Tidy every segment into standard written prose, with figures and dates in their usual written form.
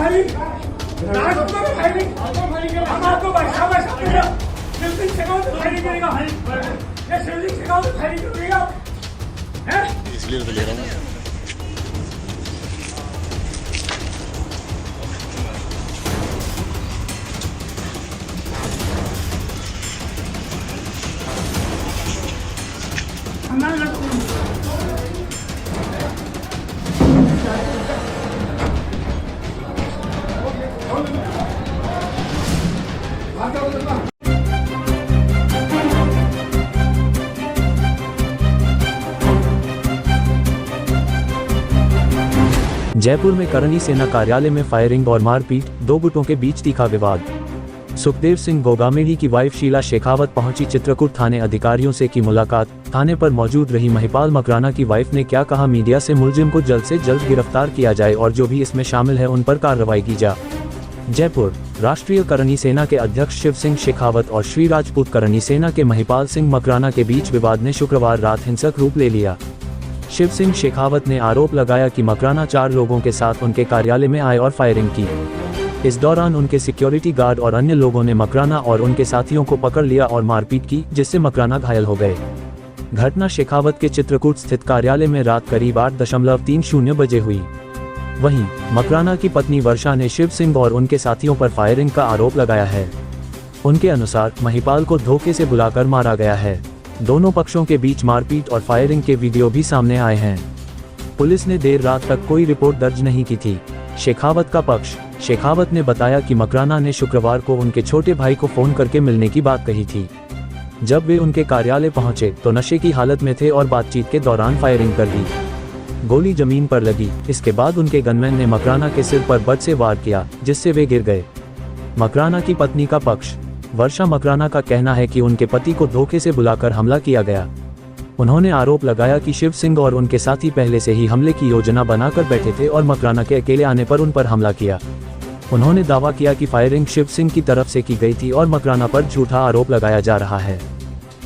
Firing हम आपको बचावा सकते हैं। शिवसिंह शेखावत फायरिंग करेगा, ये शिवसिंह शेखावत फायरिंग करेगा, हैं? इसलिए तो ले रहा हूँ। जयपुर में करणी सेना कार्यालय में फायरिंग और मारपीट, दो गुटों के बीच तीखा विवाद। सुखदेव सिंह गोगामेड़ी की वाइफ शीला शेखावत पहुंची चित्रकूट थाने अधिकारियों से की मुलाकात। थाने पर मौजूद रही महिपाल मकराना की वाइफ ने क्या कहा, मीडिया से मुलजिम को जल्द से जल्द गिरफ्तार किया जाए और जो भी इसमें शामिल है उन पर कार्रवाई की जा। जयपुर राष्ट्रीय करणी सेना के अध्यक्ष शिव सिंह शेखावत और श्री राजपूत करणी सेना के महिपाल सिंह मकराना के बीच विवाद ने शुक्रवार रात हिंसक रूप ले लिया। शिव सिंह शेखावत ने आरोप लगाया कि मकराना 4 लोगों के साथ उनके कार्यालय में आए और फायरिंग की। इस दौरान उनके सिक्योरिटी गार्ड और अन्य लोगों ने मकराना और उनके साथियों को पकड़ लिया और मारपीट की, जिससे मकराना घायल हो गए। घटना शेखावत के चित्रकूट स्थित कार्यालय में रात करीब 8:30 बजे हुई। वहीं मकराना की पत्नी वर्षा ने शिव सिंह और उनके साथियों पर फायरिंग का आरोप लगाया है। उनके अनुसार महिपाल को धोखे से बुलाकर मारा गया है। दोनों पक्षों के बीच मारपीट और फायरिंग के वीडियो भी सामने आए हैं। पुलिस ने देर रात तक कोई रिपोर्ट दर्ज नहीं की थी। शेखावत का पक्ष, शेखावत ने बताया कि मकराना ने शुक्रवार को उनके छोटे भाई को फोन करके मिलने की बात कही थी। जब वे उनके कार्यालय पहुंचे तो नशे की हालत में थे और बातचीत के दौरान फायरिंग कर दी। गोली जमीन पर लगी। इसके बाद उनके गनमैन ने मकराना के सिर पर बट से वार किया, जिससे वे गिर गए। मकराना की पत्नी का पक्ष, वर्षा मकराना का कहना है कि उनके पति को धोखे से बुलाकर हमला किया गया। उन्होंने आरोप लगाया कि शिव सिंह और उनके साथी पहले से ही हमले की योजना बनाकर बैठे थे और मकराना के अकेले आने पर उन पर हमला किया। उन्होंने दावा किया कि फायरिंग शिव सिंह की तरफ से की गई थी और मकराना पर झूठा आरोप लगाया जा रहा है।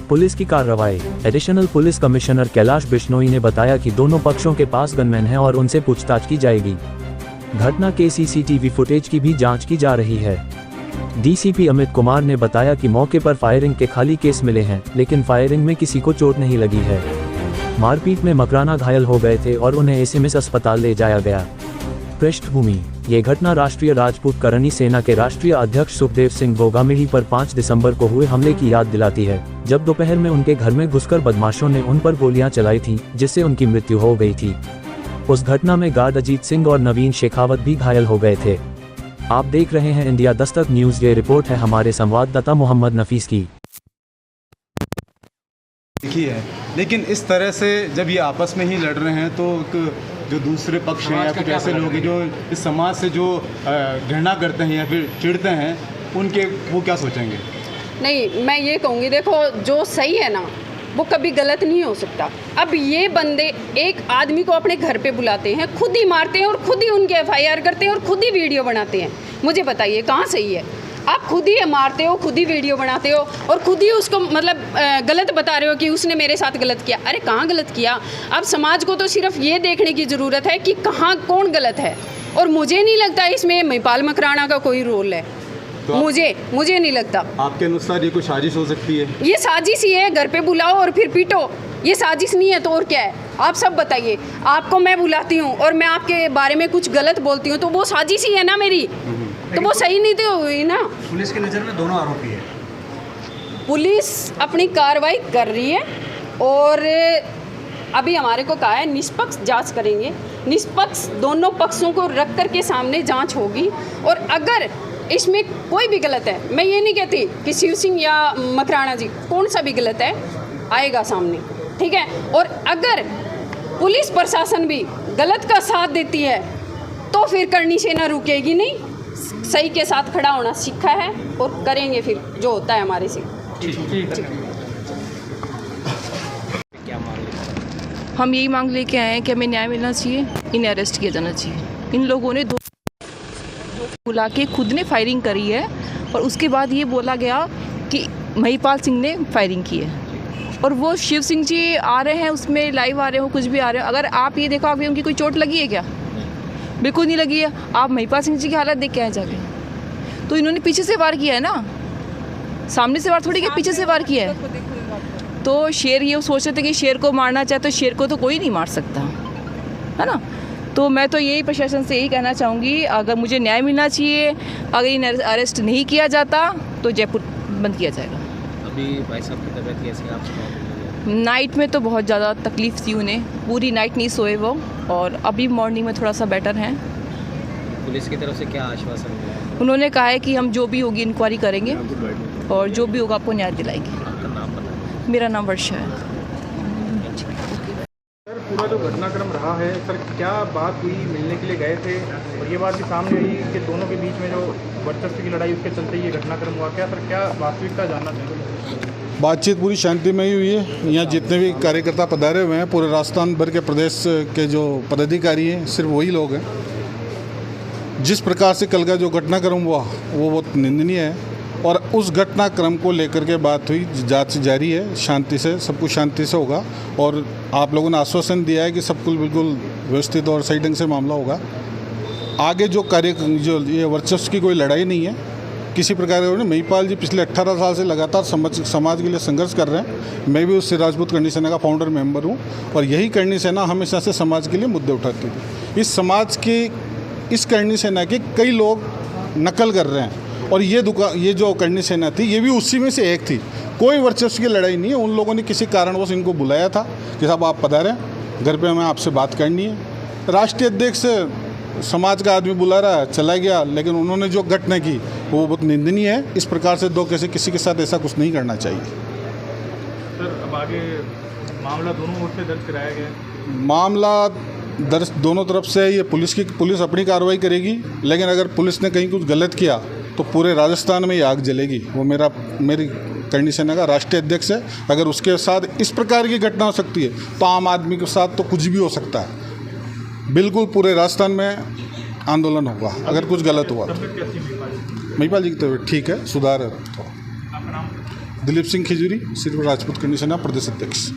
पुलिस की कार्रवाई। Additional police commissioner Kailash Bishnoi ने बताया कि दोनों पक्षों के पास गनमैन हैं और उनसे पूछताछ की जाएगी। घटना के सीसीटीवी फुटेज की भी जांच की जा रही है। डीसीपी अमित कुमार ने बताया कि मौके पर फायरिंग के खाली केस मिले हैं, लेकिन फायरिंग में किसी को चोट नहीं लगी है। मारपीट में मकराना घायल हो गए थे और उन्हें एसएमएस अस्पताल ले जाया गया। पृष्ठभूमि। ये घटना राष्ट्रीय राजपूत करणी सेना के राष्ट्रीय अध्यक्ष सुखदेव सिंह गोगामेड़ी पर 5 दिसंबर को हुए हमले की याद दिलाती है, जब दोपहर में उनके घर में घुसकर बदमाशों ने उन पर गोलियां चलाई थीं, जिससे उनकी मृत्यु हो गई थी। उस घटना में गार्ड अजीत सिंह और नवीन शेखावत भी घायल हो गए थे। आप देख रहे हैं इंडिया दस्तक न्यूज। ये रिपोर्ट है हमारे संवाददाता मोहम्मद नफीस की। देखी है, लेकिन इस तरह से जब ये आपस में ही लड़ रहे हैं तो जो दूसरे पक्ष हैं या कुछ ऐसे लोग हैं जो इस समाज से जो घृणा करते हैं या फिर चिढ़ते हैं, उनके वो क्या सोचेंगे? नहीं, मैं ये कहूँगी, देखो जो सही है ना वो कभी गलत नहीं हो सकता। अब ये बंदे एक आदमी को अपने घर पे बुलाते हैं, खुद ही मारते हैं और खुद ही उनके एफआईआर करते हैं और खुद ही वीडियो बनाते हैं। मुझे बताइए कहाँ सही है? आप खुद ही मारते हो, खुद ही वीडियो बनाते हो और खुद ही उसको मतलब गलत बता रहे हो कि उसने मेरे साथ गलत किया। अरे कहाँ गलत किया? अब समाज को तो सिर्फ ये देखने की ज़रूरत है कि कहाँ कौन गलत है, और मुझे नहीं लगता इसमें महिपाल मकराना का कोई रोल है। तो मुझे नहीं लगता। आपके अनुसार ये कोई साजिश हो सकती है? ये साजिश ही है, घर पे बुलाओ और फिर पीटो। ये साजिश नहीं है तो और क्या है? आप सब बताइए। आपको मैं बुलाती हूँ और मैं आपके बारे में कुछ गलत बोलती हूँ तो वो साजिश ही है ना मेरी, तो वो सही नहीं तो हुई ना। पुलिस की नज़र में दोनों आरोपी है। पुलिस अपनी कार्रवाई कर रही है और अभी हमारे को कहा है निष्पक्ष जांच करेंगे। निष्पक्ष दोनों पक्षों को रख कर के सामने जांच होगी, और अगर इसमें कोई भी गलत है, मैं ये नहीं कहती कि शिव सिंह या मकराना जी कौन सा भी गलत है, आएगा सामने, ठीक है। और अगर पुलिस प्रशासन भी गलत का साथ देती है तो फिर करणी सेना रुकेगी नहीं। सही के साथ खड़ा होना सीखा है और करेंगे फिर जो होता है हमारे से। हम यही मांग लेके आए हैं कि हमें न्याय मिलना चाहिए, इन्हें अरेस्ट किया जाना चाहिए। इन लोगों ने दो बुला के खुद ने फायरिंग करी है और उसके बाद ये बोला गया कि महिपाल सिंह ने फायरिंग की है, और वो शिव सिंह जी आ रहे हैं उसमें लाइव आ रहे हो, कुछ भी आ रहे हो। अगर आप ये देखो अभी उनकी कोई चोट लगी है क्या? बिल्कुल नहीं लगी है। आप महिपाल सिंह जी की हालत देख के आए जाके, तो इन्होंने पीछे से वार किया है ना, सामने से वार थोड़ी किया, पीछे से वार किया है। तो शेर ये सोच रहे थे कि शेर को मारना चाहे तो शेर को तो कोई नहीं मार सकता, है ना। तो मैं तो यही प्रशासन से यही कहना चाहूँगी, अगर मुझे न्याय मिलना चाहिए, अगर इन्हें अरेस्ट नहीं किया जाता तो जयपुर बंद किया जाएगा। अभी भाई साहब की तबीयत कैसी है आपसे? नाइट में तो बहुत ज़्यादा तकलीफ़ थी उन्हें, पूरी नाइट नहीं सोए वो, और अभी मॉर्निंग में थोड़ा सा बेटर हैं। पुलिस की तरफ से क्या आश्वासन मिला? उन्होंने कहा है कि हम जो भी होगी इंक्वायरी करेंगे और जो भी होगा आपको न्याय दिलाएंगे। आपका नाम पता? मेरा नाम वर्षा है। सर, पूरा जो घटनाक्रम रहा है सर, क्या बात हुई, मिलने के लिए गए थे और ये बात भी सामने आई कि दोनों के बीच में जो वर्चस्व की लड़ाई उसके चलते ये घटनाक्रम हुआ, क्या सर क्या वास्तविकता जानना चाहेंगे? बातचीत पूरी शांतिमय हुई है। यहाँ जितने भी कार्यकर्ता पधारे हुए हैं, पूरे राजस्थान भर के प्रदेश के जो पदाधिकारी हैं, सिर्फ वही लोग हैं। जिस प्रकार से कल का जो घटनाक्रम हुआ वो बहुत निंदनीय है, और उस घटनाक्रम को लेकर के बात हुई, जांच जारी है, शांति से सब कुछ शांति से होगा। और आप लोगों ने आश्वासन दिया है कि सब कुछ बिल्कुल व्यवस्थित और सही ढंग से मामला होगा। आगे जो जो ये वर्चस्व की कोई लड़ाई नहीं है किसी प्रकार का। महिपाल जी पिछले 18 साल से लगातार समाज के लिए संघर्ष कर रहे हैं। मैं भी उस राजपूत करणी सेना का फाउंडर मेंबर हूं, और यही करणी सेना हमेशा से समाज के लिए मुद्दे उठाती थी। इस समाज की इस करणी सेना के कई लोग नकल कर रहे हैं, और ये जो करणी सेना थी ये भी उसी में से एक थी। कोई वर्चस्व की लड़ाई नहीं है। उन लोगों ने किसी कारणवश इनको बुलाया था कि साहब आप पधारें, घर पे हमें आपसे बात करनी है। राष्ट्रीय अध्यक्ष समाज का आदमी बुला रहा है, चला गया, लेकिन उन्होंने जो घटना की वो बहुत निंदनीय है। इस प्रकार से किसी के साथ ऐसा कुछ नहीं करना चाहिए। सर, अब आगे मामला दोनों ओर से दर्ज कराया गया? मामला दर्ज दोनों तरफ से, ये पुलिस अपनी कार्रवाई करेगी, लेकिन अगर पुलिस ने कहीं कुछ गलत किया तो पूरे राजस्थान में ये आग जलेगी। वो मेरी करणी सेना का राष्ट्रीय अध्यक्ष है। अगर उसके साथ इस प्रकार की घटना हो सकती है तो आम आदमी के साथ तो कुछ भी हो सकता है। बिल्कुल पूरे राजस्थान में आंदोलन होगा अगर कुछ गलत हुआ। महिपाल जी की तबीयत ठीक है, सुधार है। दिलीप सिंह खिजूरी, सिर्फ राजपूत करणी सेना प्रदेश अध्यक्ष।